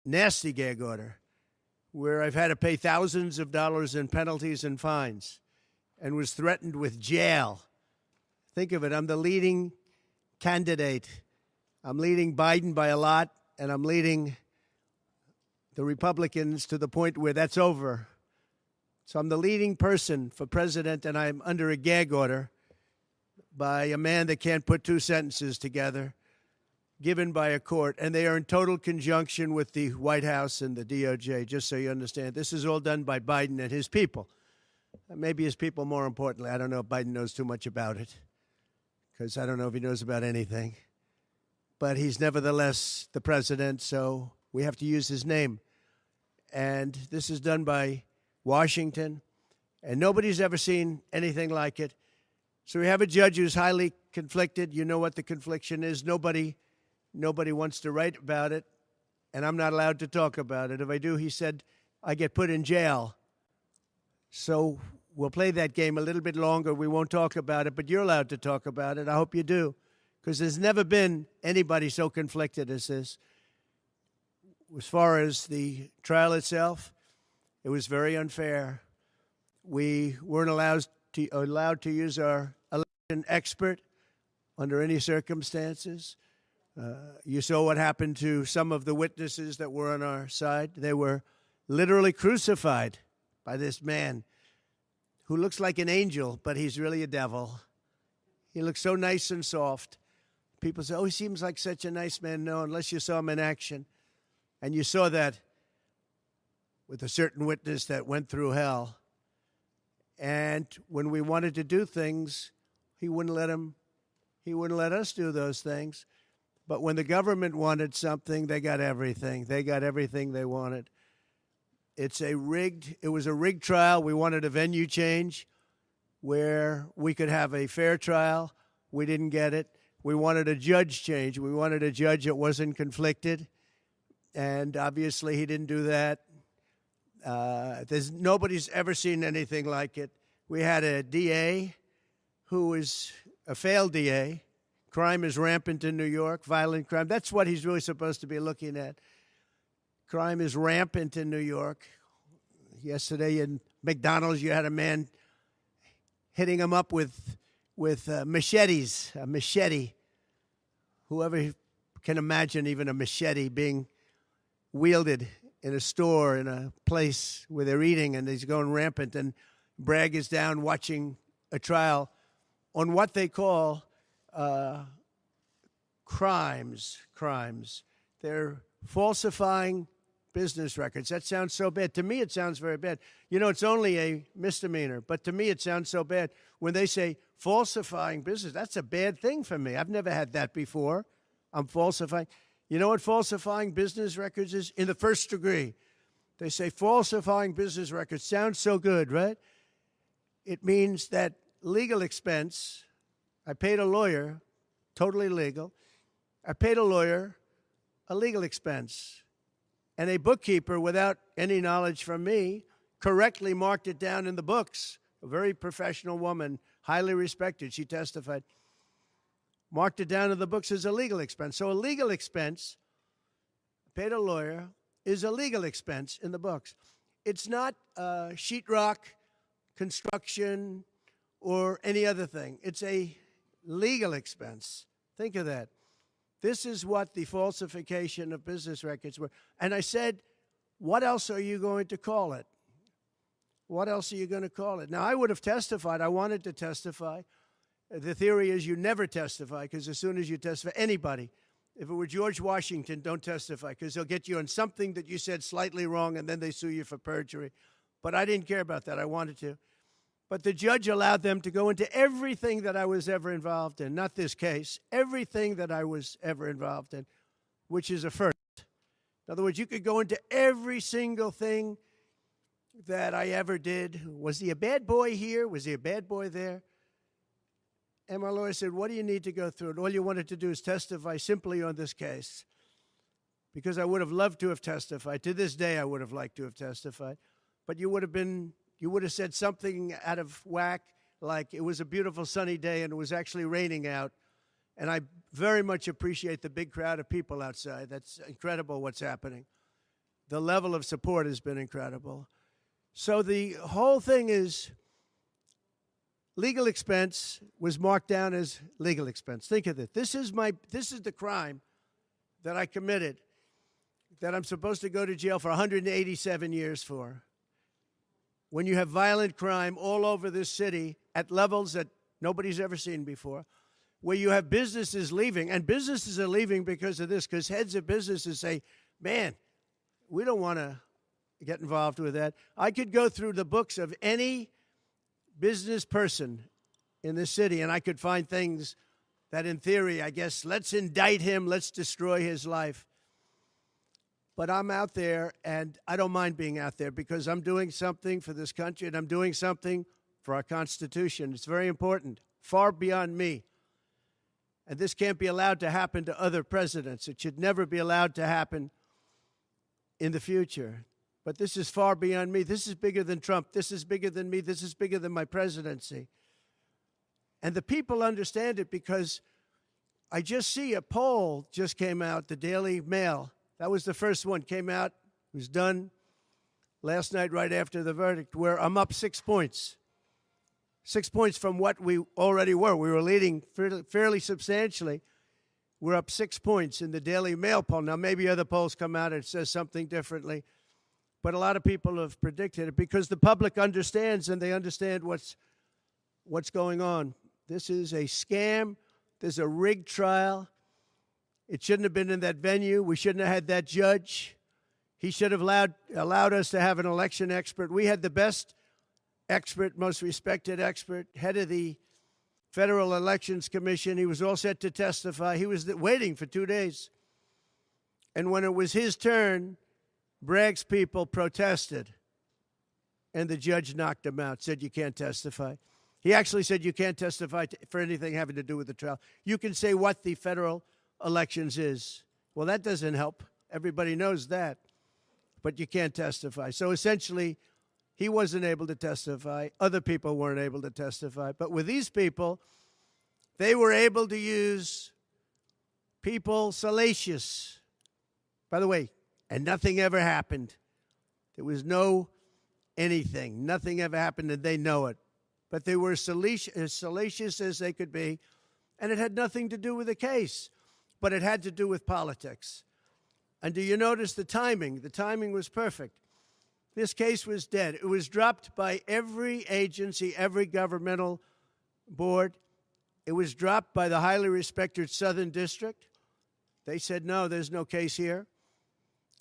nasty gag order where I've had to pay thousands of dollars in penalties and fines and was threatened with jail. Think of it. I'm the leading candidate. I'm leading Biden by a lot, and I'm leading the Republicans to the point where that's over. So I'm the leading person for president, and I'm under a gag order by a man that can't put two sentences together, given by a court, and they are in total conjunction with the White House and the DOJ, just so you understand. This is all done by Biden and his people. Maybe his people more importantly. I don't know if Biden knows too much about it, because I don't know if he knows about anything. But he's nevertheless the president, so we have to use his name. And this is done by Washington, and nobody's ever seen anything like it. So we have a judge who's highly conflicted. You know what the confliction is. Nobody wants to write about it, and I'm not allowed to talk about it. If I do, he said, I get put in jail. So we'll play that game a little bit longer. We won't talk about it, but you're allowed to talk about it. I hope you do, because there's never been anybody so conflicted as this. As far as the trial itself, it was very unfair. We weren't allowed to use our election expert under any circumstances. You saw what happened to some of the witnesses that were on our side. They were literally crucified by this man who looks like an angel, but he's really a devil. He looks so nice and soft. People say, oh, he seems like such a nice man. No, unless you saw him in action. And you saw that with a certain witness that went through hell. And when we wanted to do things, he wouldn't let us do those things. But when the government wanted something, they got everything. They got everything they wanted. It was a rigged trial. We wanted a venue change where we could have a fair trial. We didn't get it. We wanted a judge change. We wanted a judge that wasn't conflicted. And obviously he didn't do that. Nobody's ever seen anything like it. We had a DA who was a failed DA. Crime is rampant in New York, violent crime. That's what he's really supposed to be looking at. Crime is rampant in New York. Yesterday in McDonald's, you had a man hitting him up with machetes, a machete. Whoever can imagine even a machete being wielded in a store, in a place where they're eating, and he's going rampant. And Bragg is down watching a trial on what they call crimes. They're falsifying business records. That sounds so bad. To me, it sounds very bad. You know, it's only a misdemeanor, but to me, it sounds so bad. When they say falsifying business, that's a bad thing for me. I've never had that before. I'm falsifying. You know what falsifying business records is? In the first degree. They say falsifying business records. Sounds so good, right? It means that legal expense, I paid a lawyer, totally legal. I paid a lawyer a legal expense. And a bookkeeper, without any knowledge from me, correctly marked it down in the books. A very professional woman, highly respected, she testified. Marked it down in the books as a legal expense. So a legal expense, paid a lawyer, is a legal expense in the books. It's not sheetrock, construction, or any other thing. It's a legal expense. Think of that. This is what the falsification of business records were. And I said, what else are you going to call it? What else are you going to call it? Now, I would have testified. I wanted to testify. The theory is you never testify, because as soon as you testify, anybody, if it were George Washington, don't testify, because they'll get you on something that you said slightly wrong, and then they sue you for perjury. But I didn't care about that. I wanted to. But the judge allowed them to go into everything that I was ever involved in, not this case, everything that I was ever involved in, which is a first. In other words, you could go into every single thing that I ever did. Was he a bad boy here? Was he a bad boy there? And my lawyer said, what do you need to go through? And all you wanted to do is testify simply on this case. Because I would have loved to have testified. To this day, I would have liked to have testified. But you would have said something out of whack, like it was a beautiful sunny day and it was actually raining out. And I very much appreciate the big crowd of people outside. That's incredible what's happening. the level of support has been incredible. So the whole thing is legal expense was marked down as legal expense. Think of it. This is the crime that I committed, that I'm supposed to go to jail for 187 years for. When you have violent crime all over this city at levels that nobody's ever seen before, where you have businesses leaving, and businesses are leaving because of this, because heads of businesses say, man, we don't want to get involved with that. I could go through the books of any business person in this city, and I could find things that in theory, I guess, let's indict him, let's destroy his life. But I'm out there, and I don't mind being out there because I'm doing something for this country, and I'm doing something for our Constitution. It's very important, far beyond me. And this can't be allowed to happen to other presidents. It should never be allowed to happen in the future. But this is far beyond me. This is bigger than Trump. This is bigger than me. This is bigger than my presidency. And the people understand it because I just see a poll just came out, the Daily Mail. That was the first one, came out, was done last night right after the verdict, where I'm up 6 points. 6 points from what we already were. We were leading fairly substantially. We're up 6 points in the Daily Mail poll. Now, maybe other polls come out and it says something differently, but a lot of people have predicted it because the public understands and they understand what's going on. This is a scam. There's a rigged trial. It shouldn't have been in that venue. We shouldn't have had that judge. He should have allowed us to have an election expert. We had the best expert, most respected expert, head of the Federal Elections Commission. He was all set to testify. He was waiting for 2 days. And when it was his turn, Bragg's people protested. And the judge knocked him out, said, you can't testify. He actually said you can't testify for anything having to do with the trial. You can say what the federal elections is. Well, that doesn't help. Everybody knows that. But you can't testify. So essentially, he wasn't able to testify. Other people weren't able to testify. But with these people, they were able to use people salacious. By the way, and nothing ever happened. There was no anything. Nothing ever happened, and they know it. But they were as salacious as they could be, and it had nothing to do with the case, but it had to do with politics. And do you notice the timing? The timing was perfect. This case was dead. It was dropped by every agency, every governmental board. It was dropped by the highly respected Southern District. They said, no, there's no case here.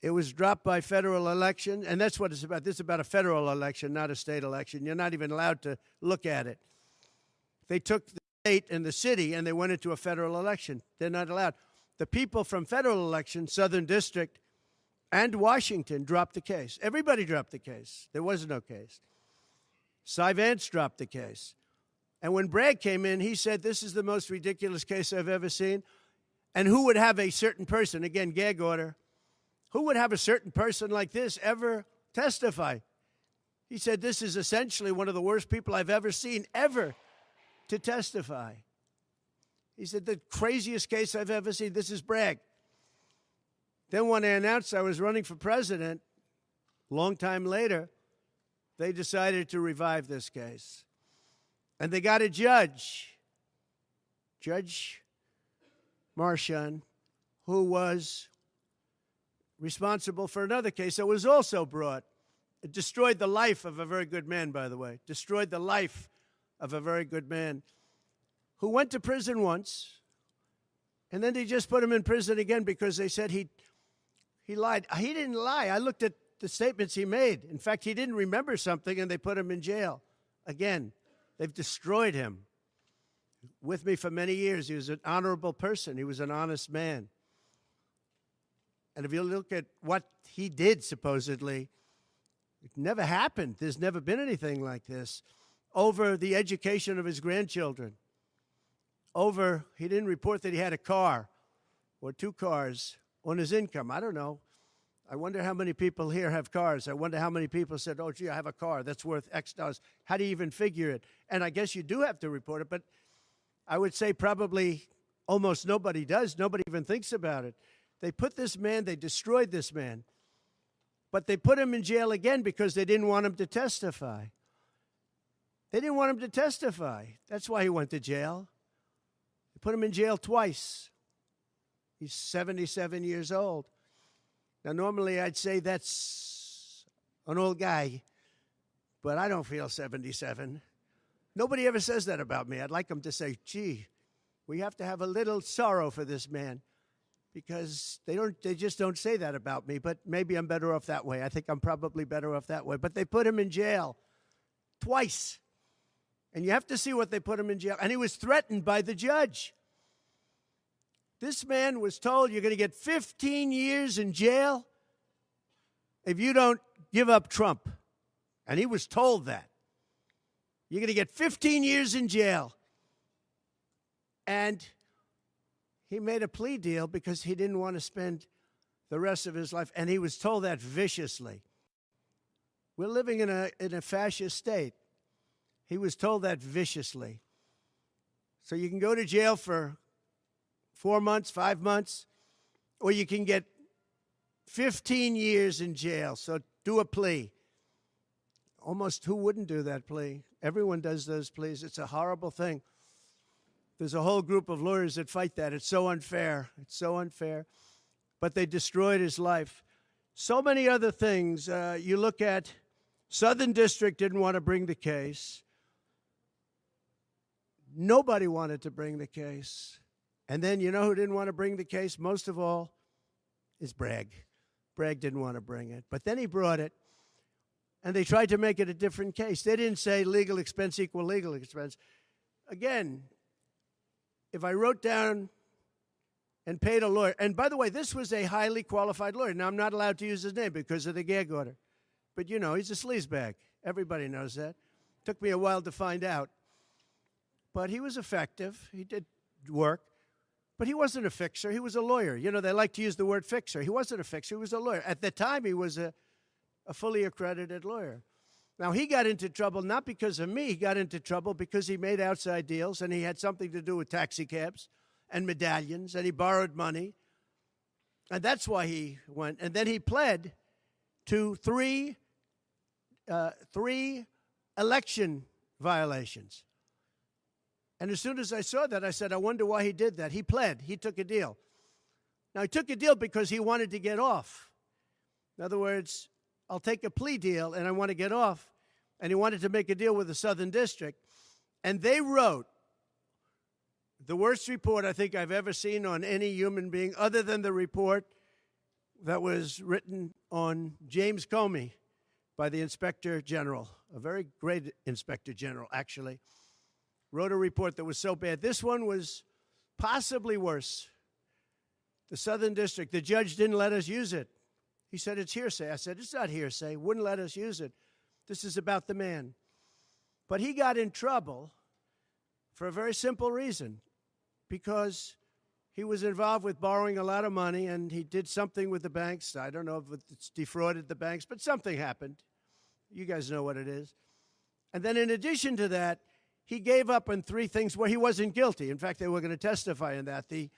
It was dropped by federal election, and that's what it's about. This is about a federal election, not a state election. You're not even allowed to look at it. They took the state and the city, and they went into a federal election. They're not allowed. The people from federal election, Southern District, and Washington dropped the case. Everybody dropped the case. There was no case. Cy Vance dropped the case. And when Bragg came in, he said, this is the most ridiculous case I've ever seen. And who would have a certain person, again, gag order, who would have a certain person like this ever testify? He said, this is essentially one of the worst people I've ever seen ever to testify. He said, the craziest case I've ever seen. This is Bragg. Then when I announced I was running for president, long time later, they decided to revive this case. And they got a judge, Judge Marchand, who was responsible for another case that was also brought. It destroyed the life of a very good man, by the way. Destroyed the life of a very good man who went to prison once, and then they just put him in prison again because they said he lied. He didn't lie. I looked at the statements he made. In fact, he didn't remember something, and they put him in jail. Again, they've destroyed him. With me for many years, he was an honorable person. He was an honest man. And if you look at what he did, supposedly, it never happened. There's never been anything like this. Over the education of his grandchildren. Over, he didn't report that he had a car or 2 cars on his income. I don't know. I wonder how many people here have cars. I wonder how many people said, oh, gee, I have a car that's worth X dollars. How do you even figure it? And I guess you do have to report it, but I would say probably almost nobody does. Nobody even thinks about it. They put this man, they destroyed this man. But they put him in jail again because they didn't want him to testify. They didn't want him to testify. That's why he went to jail. They put him in jail twice. He's 77 years old. Now, normally I'd say that's an old guy, but I don't feel 77. Nobody ever says that about me. I'd like them to say, gee, we have to have a little sorrow for this man, because they just don't say that about me. But maybe I'm better off that way. I think I'm probably better off that way. But they put him in jail twice. And you have to see what they put him in jail. And he was threatened by the judge. This man was told, you're going to get 15 years in jail if you don't give up Trump. And he was told that. You're going to get 15 years in jail. And he made a plea deal because he didn't want to spend the rest of his life. And he was told that viciously. We're living in a fascist state. He was told that viciously. So you can go to jail for 4 months, 5 months, or you can get 15 years in jail. So do a plea. Almost who wouldn't do that plea? Everyone does those pleas. It's a horrible thing. There's a whole group of lawyers that fight that. It's so unfair. It's so unfair. But they destroyed his life. So many other things. You look at Southern District didn't want to bring the case. Nobody wanted to bring the case. And then you know who didn't want to bring the case most of all? Is Bragg. Bragg didn't want to bring it. But then he brought it, and they tried to make it a different case. They didn't say legal expense equal legal expense. Again, if I wrote down and paid a lawyer, and by the way, this was a highly qualified lawyer. Now, I'm not allowed to use his name because of the gag order. But, you know, he's a sleazebag. Everybody knows that. Took me a while to find out. But he was effective. He did work. But he wasn't a fixer. He was a lawyer. You know, they like to use the word fixer. He wasn't a fixer. He was a lawyer. At the time, he was a fully accredited lawyer. Now, he got into trouble not because of me. He got into trouble because he made outside deals, and he had something to do with taxi cabs and medallions, and he borrowed money. And that's why he went. And then he pled to three election violations. And as soon as I saw that, I said, I wonder why he did that. He pled. He took a deal. Now, he took a deal because he wanted to get off. In other words, I'll take a plea deal, and I want to get off. And he wanted to make a deal with the Southern District. And they wrote the worst report I think I've ever seen on any human being, other than the report that was written on James Comey by the Inspector General, a very great Inspector General, actually. Wrote a report that was so bad. This one was possibly worse. The Southern District, the judge didn't let us use it. He said, it's hearsay. I said, it's not hearsay. Wouldn't let us use it. This is about the man. But he got in trouble for a very simple reason, because he was involved with borrowing a lot of money, and he did something with the banks. I don't know if it's defrauded the banks, but something happened. You guys know what it is. And then in addition to that, he gave up on three things where he wasn't guilty. In fact, they were going to testify in that. The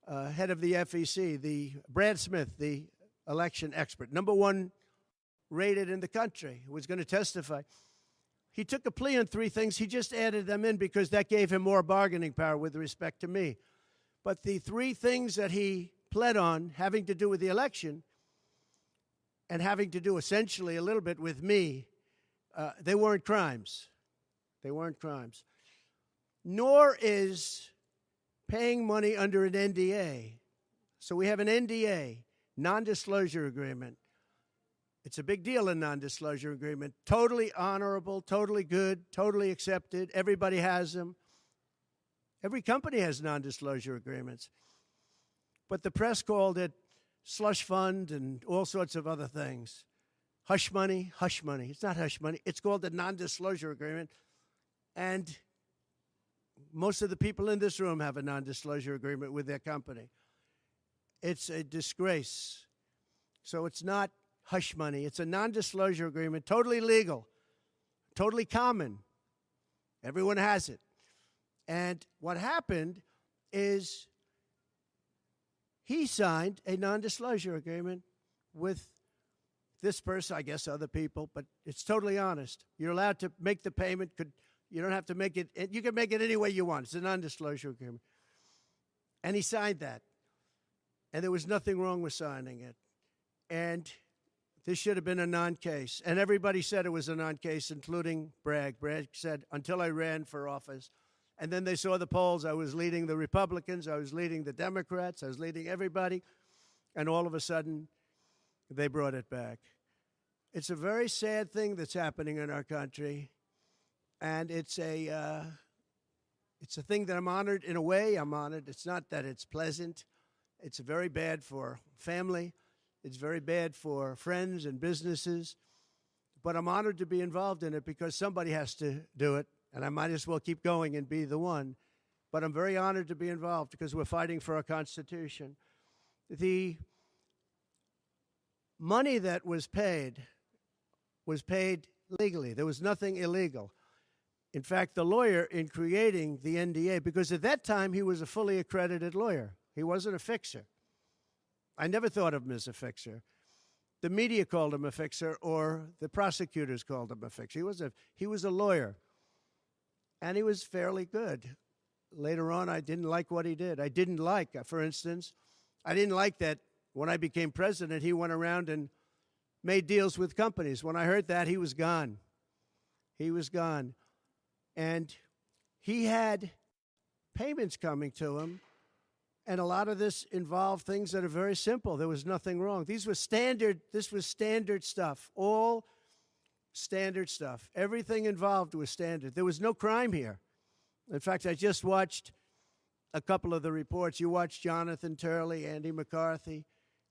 head of the FEC, the Brad Smith, the election expert, #1 rated in the country, who was going to testify. He took a plea on three things. He just added them in because that gave him more bargaining power with respect to me. But the three things that he pled on, having to do with the election and having to do essentially a little bit with me, they weren't crimes. They weren't crimes. Nor is paying money under an NDA. So we have an NDA, non-disclosure agreement. It's a big deal, a non-disclosure agreement. Totally honorable, totally good, totally accepted. Everybody has them. Every company has non-disclosure agreements. But the press called it slush fund and all sorts of other things. Hush money, hush money. It's not hush money. It's called a non-disclosure agreement. And most of the people in this room have a non-disclosure agreement with their company. It's a disgrace. So it's not hush money. It's a non-disclosure agreement, totally legal, totally common. Everyone has it. And what happened is he signed a non-disclosure agreement with this person, I guess other people, but it's totally honest. You're allowed to make the payment. You don't have to make it. You can make it any way you want. It's a non-disclosure agreement. And he signed that. And there was nothing wrong with signing it. And this should have been a non-case. And everybody said it was a non-case, including Bragg. Bragg said, until I ran for office. And then they saw the polls. I was leading the Republicans. I was leading the Democrats. I was leading everybody. And all of a sudden, they brought it back. It's a very sad thing that's happening in our country. And it's a thing that I'm honored. In a way, I'm honored. It's not that it's pleasant. It's very bad for family. It's very bad for friends and businesses. But I'm honored to be involved in it because somebody has to do it. And I might as well keep going and be the one. But I'm very honored to be involved because we're fighting for our Constitution. The money that was paid legally. There was nothing illegal. In fact, the lawyer in creating the NDA, because at that time he was a fully accredited lawyer. He wasn't a fixer. I never thought of him as a fixer. The media called him a fixer, or the prosecutors called him a fixer. He was a lawyer, and he was fairly good. Later on, I didn't like what he did. I didn't like, for instance, I didn't like that when I became president, he went around and made deals with companies. When I heard that, he was gone. He was gone. And he had payments coming to him, and a lot of this involved things that are very simple. There was nothing wrong. This was standard stuff, all standard stuff. Everything involved was standard. There was no crime here. In fact, I just watched a couple of the reports. You watched Jonathan Turley, Andy McCarthy,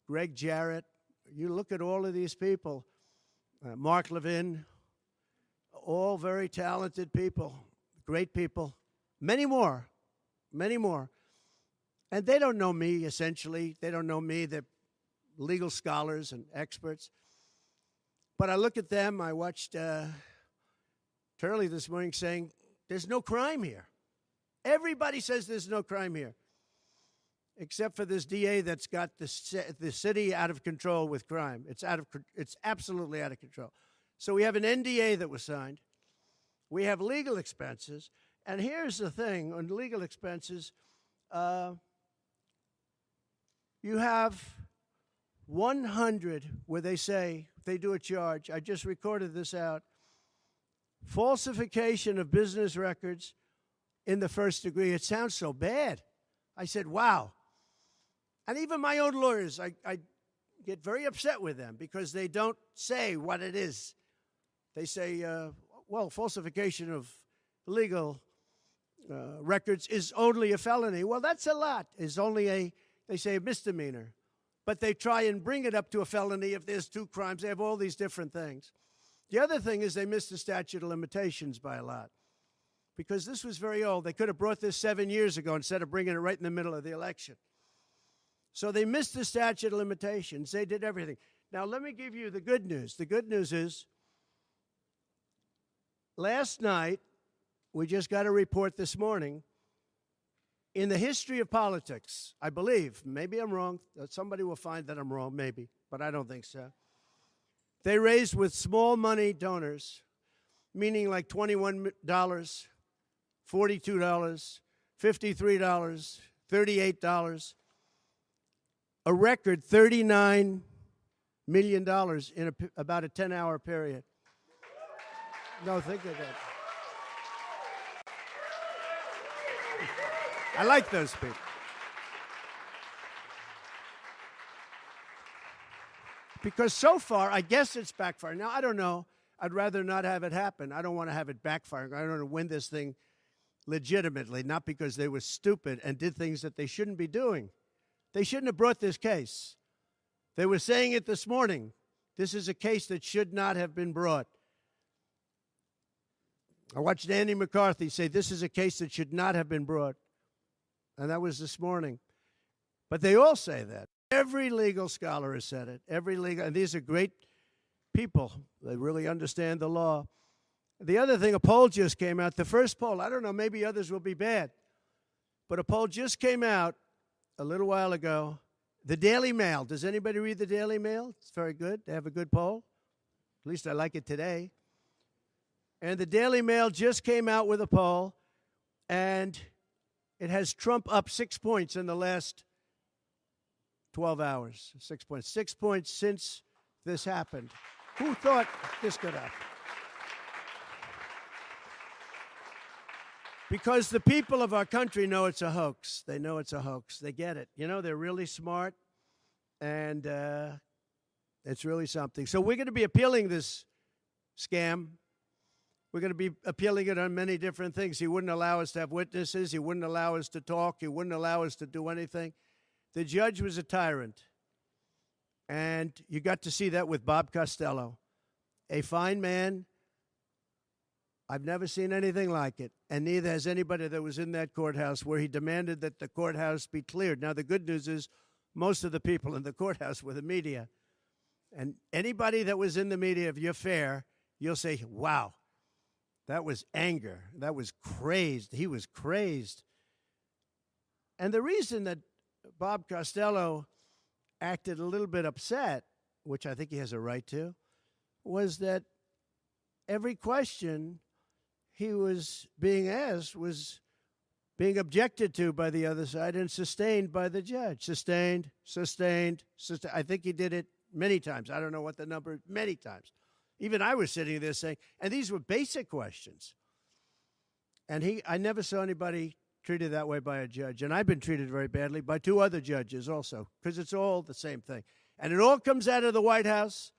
Greg Jarrett. You look at all of these people, Mark Levin, all very talented people, great people, many more. And they don't know me, essentially. They don't know me. They're legal scholars and experts. But I look at them. I watched Turley this morning saying, there's no crime here. Everybody says there's no crime here, except for this DA that's got the city out of control with crime. It's absolutely out of control. So we have an NDA that was signed. We have legal expenses. And here's the thing, on legal expenses, you have 100 where they say, they do a charge. I just recorded this out. Falsification of business records in the first degree. It sounds so bad. I said, wow. And even my own lawyers, I get very upset with them because they don't say what it is. They say, well, falsification of legal records is only a felony. Well, that's a lot. It's only they say a misdemeanor. But they try and bring it up to a felony if there's 2 crimes. They have all these different things. The other thing is they missed the statute of limitations by a lot because this was very old. They could have brought this 7 years ago instead of bringing it right in the middle of the election. So they missed the statute of limitations. They did everything. Now, let me give you the good news. The good news is last night, we just got a report this morning, in the history of politics, I believe, maybe I'm wrong, somebody will find that I'm wrong, maybe, but I don't think so. They raised with small money donors, meaning like $21, $42, $53, $38, a record $39 million in about a 10-hour period. No, think of that. I like those people. Because so far, I guess it's backfiring. Now, I don't know. I'd rather not have it happen. I don't want to have it backfiring. I don't want to win this thing legitimately, not because they were stupid and did things that they shouldn't be doing. They shouldn't have brought this case. They were saying it this morning. This is a case that should not have been brought. I watched Andy McCarthy say this is a case that should not have been brought. And that was this morning. But they all say that. Every legal scholar has said it. And these are great people. They really understand the law. The other thing, a poll just came out. The first poll, I don't know, maybe others will be bad. But a poll just came out a little while ago The Daily Mail. Does anybody read the Daily Mail? It's very good. They have a good poll. At least I like it today. And the Daily Mail just came out with a poll, and it has Trump up 6 points in the last 12 hours. 6 points. 6 points since this happened. Who thought this could happen? Because the people of our country know it's a hoax. They know it's a hoax. They get it. You know, they're really smart, and it's really something. So we're going to be appealing this scam. We're going to be appealing it on many different things. He wouldn't allow us to have witnesses. He wouldn't allow us to talk. He wouldn't allow us to do anything. The judge was a tyrant. And you got to see that with Bob Costello, a fine man. I've never seen anything like it, and neither has anybody that was in that courthouse where he demanded that the courthouse be cleared. Now, the good news is most of the people in the courthouse were the media. And anybody that was in the media, if you're fair, you'll say, wow, that was anger. That was crazed. He was crazed. And the reason that Bob Costello acted a little bit upset, which I think he has a right to, was that every question he was being asked was being objected to by the other side and sustained by the judge. Sustained. I think he did it many times. I don't know what the number, many times. Even I was sitting there saying, and these were basic questions. And I never saw anybody treated that way by a judge. And I've been treated very badly by 2 other judges also, because it's all the same thing. And it all comes out of the White House.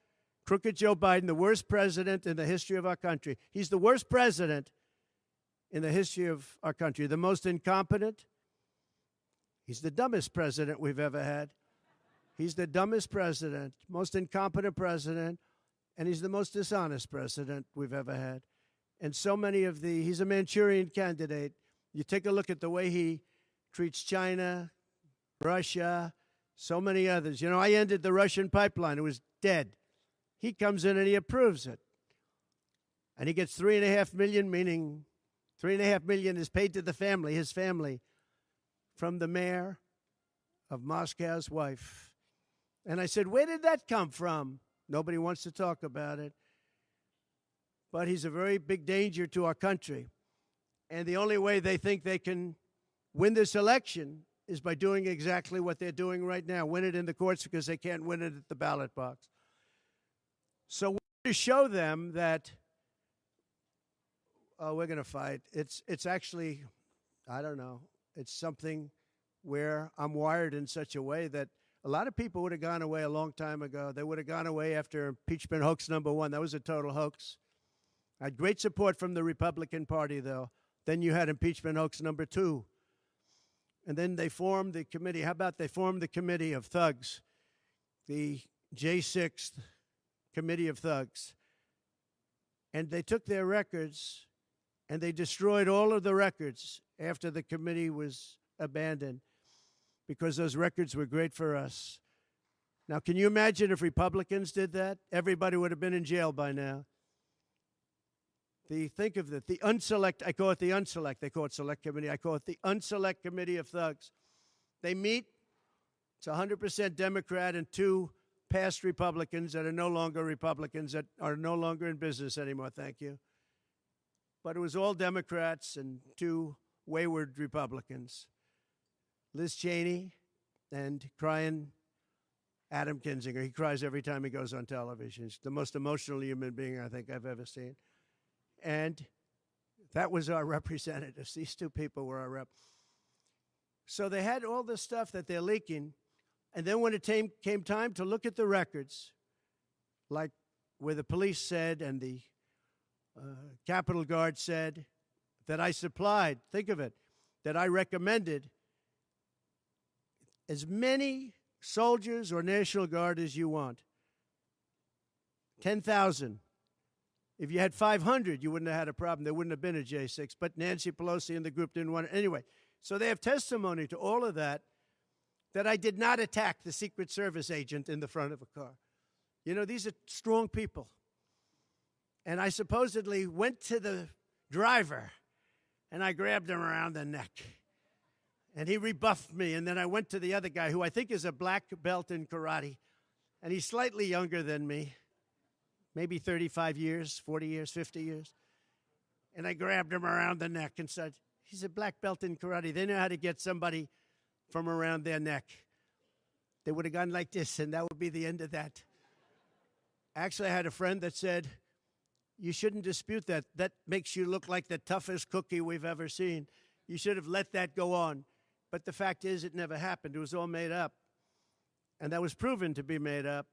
Crooked Joe Biden, the worst president in the history of our country. He's the worst president in the history of our country. The most incompetent. He's the dumbest president we've ever had. He's the dumbest president, most incompetent president, and he's the most dishonest president we've ever had. And so many of he's a Manchurian candidate. You take a look at the way he treats China, Russia, so many others. You know, I ended the Russian pipeline. It was dead. He comes in and he approves it. And he gets $3.5 million, meaning $3.5 million is paid to the family, his family, from the mayor of Moscow's wife. And I said, where did that come from? Nobody wants to talk about it. But he's a very big danger to our country. And the only way they think they can win this election is by doing exactly what they're doing right now, win it in the courts because they can't win it at the ballot box. So we're going to show them that, we're going to fight. It's actually, I don't know, it's something where I'm wired in such a way that a lot of people would have gone away a long time ago. They would have gone away after impeachment hoax number 1. That was a total hoax. I had great support from the Republican Party, though. Then you had impeachment hoax number 2. And then they formed the committee. How about they formed the committee of thugs, the J6 committee of thugs. And they took their records and they destroyed all of the records after the committee was abandoned because those records were great for us. Now, can you imagine if Republicans did that? Everybody would have been in jail by now. Think of it, the unselect, I call it the unselect, they call it select committee, I call it the unselect committee of thugs. They meet, it's 100% Democrat and 2 past Republicans that are no longer Republicans, that are no longer in business anymore, thank you. But it was all Democrats and 2 wayward Republicans. Liz Cheney and crying Adam Kinzinger. He cries every time he goes on television. He's the most emotional human being I think I've ever seen. And that was our representatives. These 2 people were our rep. So they had all this stuff that they're leaking. And then when it came time to look at the records, like where the police said and the Capitol Guard said that I supplied, think of it, that I recommended as many soldiers or National Guard as you want. 10,000. If you had 500, you wouldn't have had a problem. There wouldn't have been a J6. But Nancy Pelosi and the group didn't want it. Anyway, so they have testimony to all of that, that I did not attack the Secret Service agent in the front of a car. You know, these are strong people. And I supposedly went to the driver, and I grabbed him around the neck. And he rebuffed me, and then I went to the other guy, who I think is a black belt in karate, and he's slightly younger than me, maybe 35 years, 40 years, 50 years. And I grabbed him around the neck and said, he's a black belt in karate. They know how to get somebody from around their neck. They would have gone like this, and that would be the end of that. Actually, I had a friend that said, you shouldn't dispute that. That makes you look like the toughest cookie we've ever seen. You should have let that go on. But the fact is, it never happened. It was all made up. And that was proven to be made up.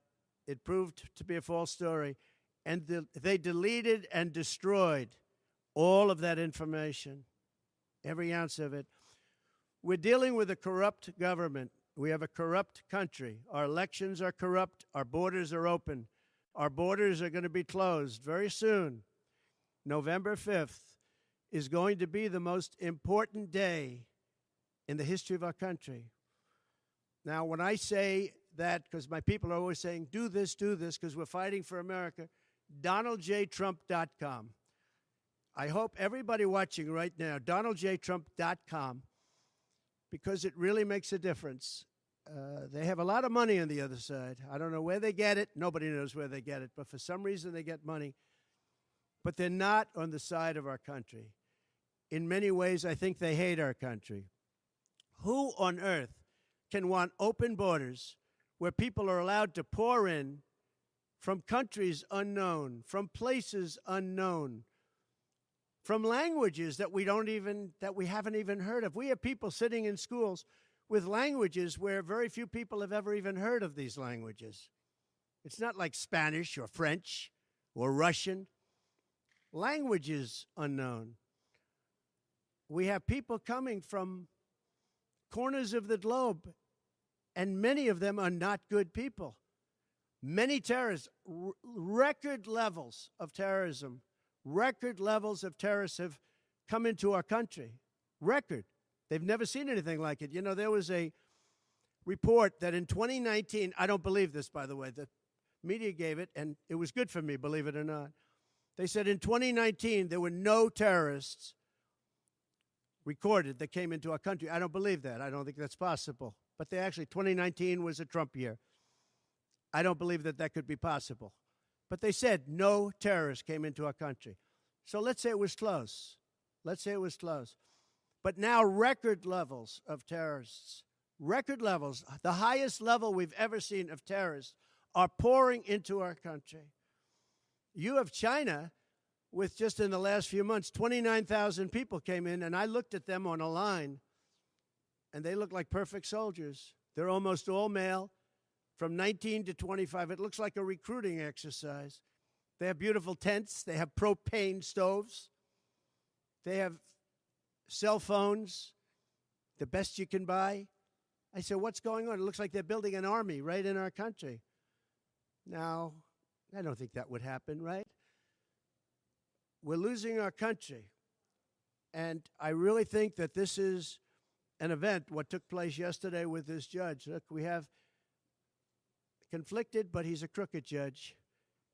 It proved to be a false story. And they deleted and destroyed all of that information, every ounce of it. We're dealing with a corrupt government. We have a corrupt country. Our elections are corrupt. Our borders are open. Our borders are going to be closed very soon. November 5th is going to be the most important day in the history of our country. Now, when I say that, because my people are always saying, do this, because we're fighting for America, DonaldJTrump.com. I hope everybody watching right now, DonaldJTrump.com, because it really makes a difference. They have a lot of money on the other side. I don't know where they get it. Nobody knows where they get it. But for some reason, they get money. But they're not on the side of our country. In many ways, I think they hate our country. Who on earth can want open borders where people are allowed to pour in from countries unknown, from places unknown, from languages that we haven't even heard of? We have people sitting in schools with languages where very few people have ever even heard of these languages. It's not like Spanish or French or Russian. Languages unknown. We have people coming from corners of the globe, and many of them are not good people. Many terrorists, record levels of terrorism, record levels of terrorists have come into our country. Record. They've never seen anything like it. You know, there was a report that in 2019, I don't believe this, by the way, the media gave it, and it was good for me, believe it or not. They said in 2019, there were no terrorists recorded that came into our country. I don't believe that. I don't think that's possible. But 2019 was a Trump year. I don't believe that that could be possible. But they said no terrorists came into our country. So let's say it was close. Let's say it was close. But now record levels of terrorists, record levels, the highest level we've ever seen of terrorists, are pouring into our country. You have China with, just in the last few months, 29,000 people came in, and I looked at them on a line, and they look like perfect soldiers. They're almost all male, from 19 to 25. It looks like a recruiting exercise. They have beautiful tents. They have propane stoves. They have cell phones, the best you can buy. I said, what's going on? It looks like they're building an army right in our country. Now, I don't think that would happen, right? We're losing our country. And I really think that this is an event, what took place yesterday with this judge. Look, we have conflicted, but he's a crooked judge,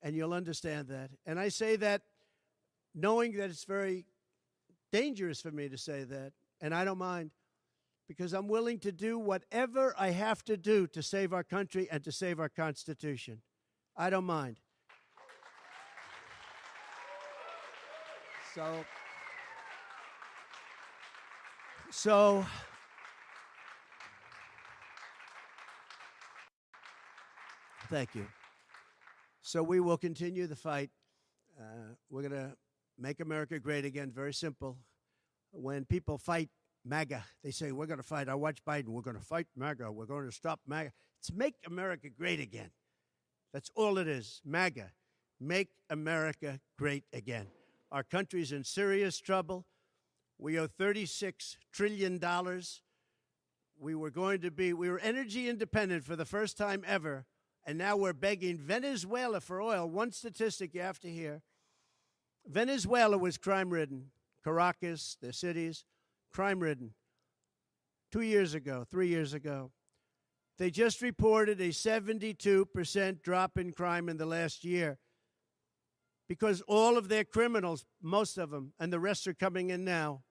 and you'll understand that. And I say that knowing that it's very dangerous for me to say that, and I don't mind, because I'm willing to do whatever I have to do to save our country and to save our Constitution. I don't mind. So thank you. So we will continue the fight. We're going to make America great again. Very simple. When people fight MAGA, they say, we're going to fight. I watch Biden. We're going to fight MAGA. We're going to stop MAGA. It's make America great again. That's all it is. MAGA. Make America great again. Our country's in serious trouble. We owe $36 trillion. We were energy independent for the first time ever, and now we're begging Venezuela for oil. One statistic you have to hear. Venezuela was crime-ridden. Caracas, the cities, crime-ridden. 2 years ago, 3 years ago. They just reported a 72% drop in crime in the last year because all of their criminals, most of them, and the rest are coming in now,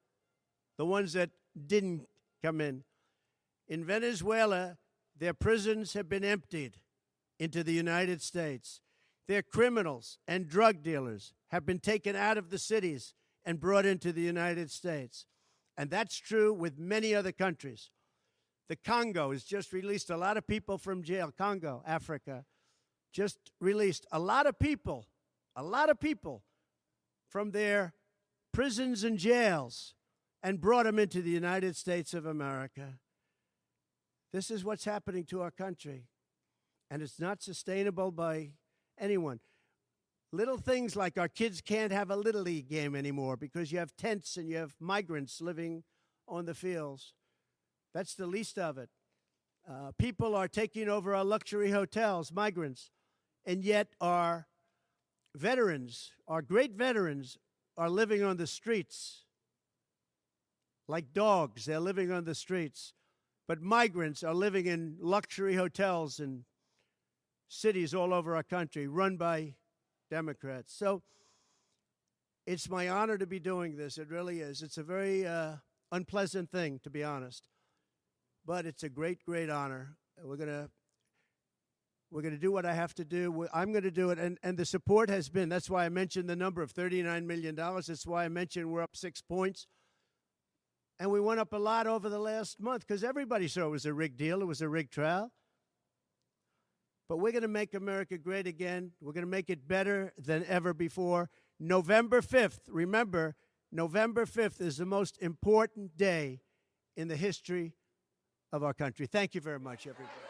the ones that didn't come in, In Venezuela, their prisons have been emptied into the United States. Their criminals and drug dealers have been taken out of the cities and brought into the United States. And that's true with many other countries. The Congo has just released a lot of people from jail. Congo, Africa, just released a lot of people from their prisons and jails and brought them into the United States of America. This is what's happening to our country, and it's not sustainable by anyone. Little things like our kids can't have a Little League game anymore because you have tents and you have migrants living on the fields. That's the least of it. People are taking over our luxury hotels, migrants, and yet our veterans, our great veterans, are living on the streets like dogs. They're living on the streets. But migrants are living in luxury hotels in cities all over our country run by Democrats. So it's my honor to be doing this. It really is. It's a very unpleasant thing, to be honest. But it's a great, great honor. We're gonna do what I have to do. I'm going to do it. And the support has been, that's why I mentioned the number of $39 million. That's why I mentioned we're up 6 points. And we went up a lot over the last month because everybody saw it was a rigged deal. It was a rigged trial. But we're going to make America great again. We're going to make it better than ever before. November 5th, remember, November 5th is the most important day in the history of our country. Thank you very much, everybody.